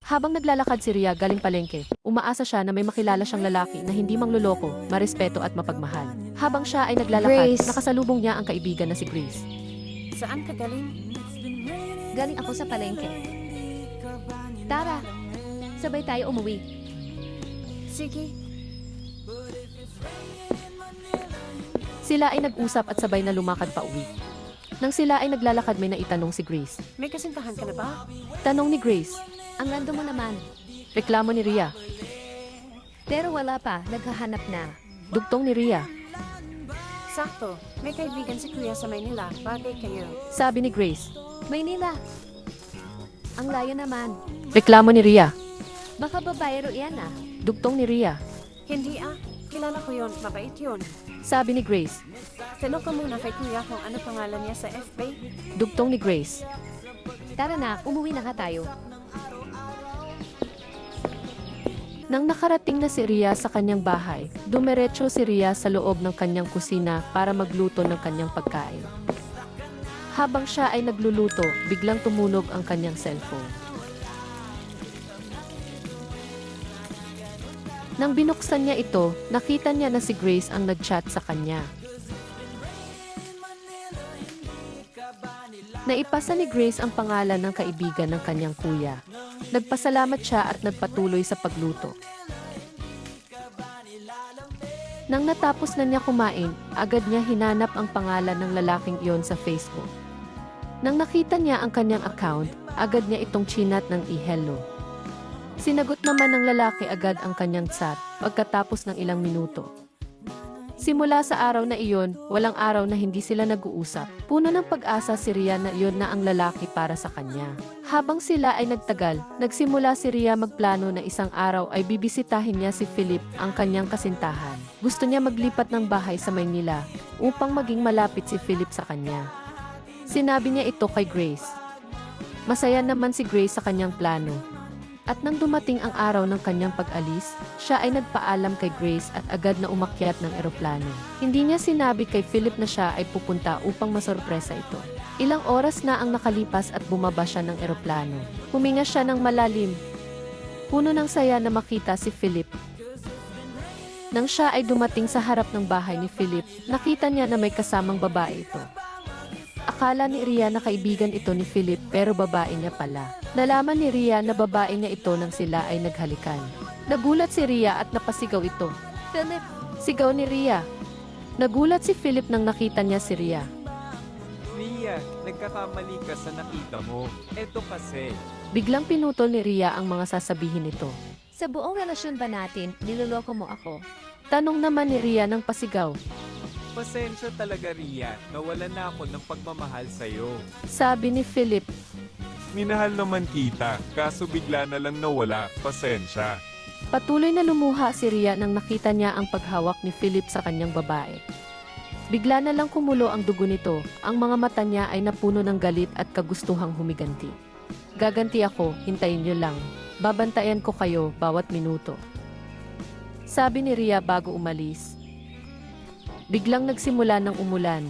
Habang naglalakad si Ria galing palengke, umaasa siya na may makilala siyang lalaki na hindi mangloloko, marespeto at mapagmahal. Habang siya ay naglalakad, Grace. nakasalubong niya ang kaibigan na si Grace. Saan ka galing? Galing ako sa palengke. Tara, sabay tayo umuwi. Sige. Sila ay nag-usap at sabay na lumakad pa uwi. Nang sila ay naglalakad may naitanong si Grace. May kasintahan ka na ba? Tanong ni Grace. Ang random mo naman. Reklamo ni Ria. Pero wala pa, naghahanap na. Dugtong ni Ria. Sakto. May kaibigan si Kuya sa Maynila. Bagay kayo. Sabi ni Grace. Maynila. Ang layo naman. Reklamo ni Ria. Baka babayero yan ah. Dugtong ni Ria. Hindi Kilala ko yon. Mabait yon. Sabi ni Grace. Tanong ko muna kay Kuya kung ano pangalan niya sa FB. Dugtong ni Grace. Tara na, umuwi na ka tayo. Nang nakarating na si Ria sa kanyang bahay, dumiretso si Ria sa loob ng kanyang kusina para magluto ng kanyang pagkain. Habang siya ay nagluluto, biglang tumunog ang kanyang cellphone. Nang binuksan niya ito, nakita niya na si Grace ang nag-chat sa kanya. Naipasa ni Grace ang pangalan ng kaibigan ng kanyang kuya. Nagpasalamat siya at nagpatuloy sa pagluto. Nang natapos na niya kumain, agad niya hinanap ang pangalan ng lalaking iyon sa Facebook. Nang nakita niya ang kanyang account, agad niya itong chinat ng i-hello. Sinagot naman ng lalaki agad ang kanyang chat pagkatapos ng ilang minuto. Simula sa araw na iyon, walang araw na hindi sila nag-uusap. Puno ng pag-asa si Ria na iyon na ang lalaki para sa kanya. Habang sila ay nagtagal, nagsimula si Ria magplano na isang araw ay bibisitahin niya si Philip, ang kanyang kasintahan. Gusto niya maglipat ng bahay sa Maynila upang maging malapit si Philip sa kanya. Sinabi niya ito kay Grace. Masaya naman si Grace sa kanyang plano. At nang dumating ang araw ng kanyang pag-alis, siya ay nagpaalam kay Grace at agad na umakyat ng eroplano. Hindi niya sinabi kay Philip na siya ay pupunta upang masorpresa ito. Ilang oras na ang nakalipas at bumaba siya ng eroplano. Huminga siya ng malalim. Puno ng saya na makita si Philip. Nang siya ay dumating sa harap ng bahay ni Philip, nakita niya na may kasamang babae ito. Akala ni Ria na kaibigan ito ni Philip pero babae niya pala. Nalaman ni Ria na babae niya ito nang sila ay naghalikan. Nagulat si Ria at napasigaw ito. Philip, Sigaw ni Ria. Nagulat si Philip nang nakita niya si Ria. Ria, nagkakamali ka sa nakita mo. Eto kasi. Biglang pinutol ni Ria ang mga sasabihin nito. sa buong relasyon ba natin, niloloko mo ako? Tanong naman ni Ria ng pasigaw. Pasensya talaga, Ria. Nawalan na ako ng pagmamahal sa'yo. Sabi ni Philip. Minahal naman kita, kaso bigla na lang nawala. Pasensya. Patuloy na lumuha si Ria nang nakita niya ang paghawak ni Philip sa kanyang babae. Bigla na lang kumulo ang dugo nito, ang mga mata niya ay napuno ng galit at kagustuhang humiganti. Gaganti ako, hintayin niyo lang. Babantayan ko kayo bawat minuto. Sabi ni Ria bago umalis. Biglang nagsimula ng umulan,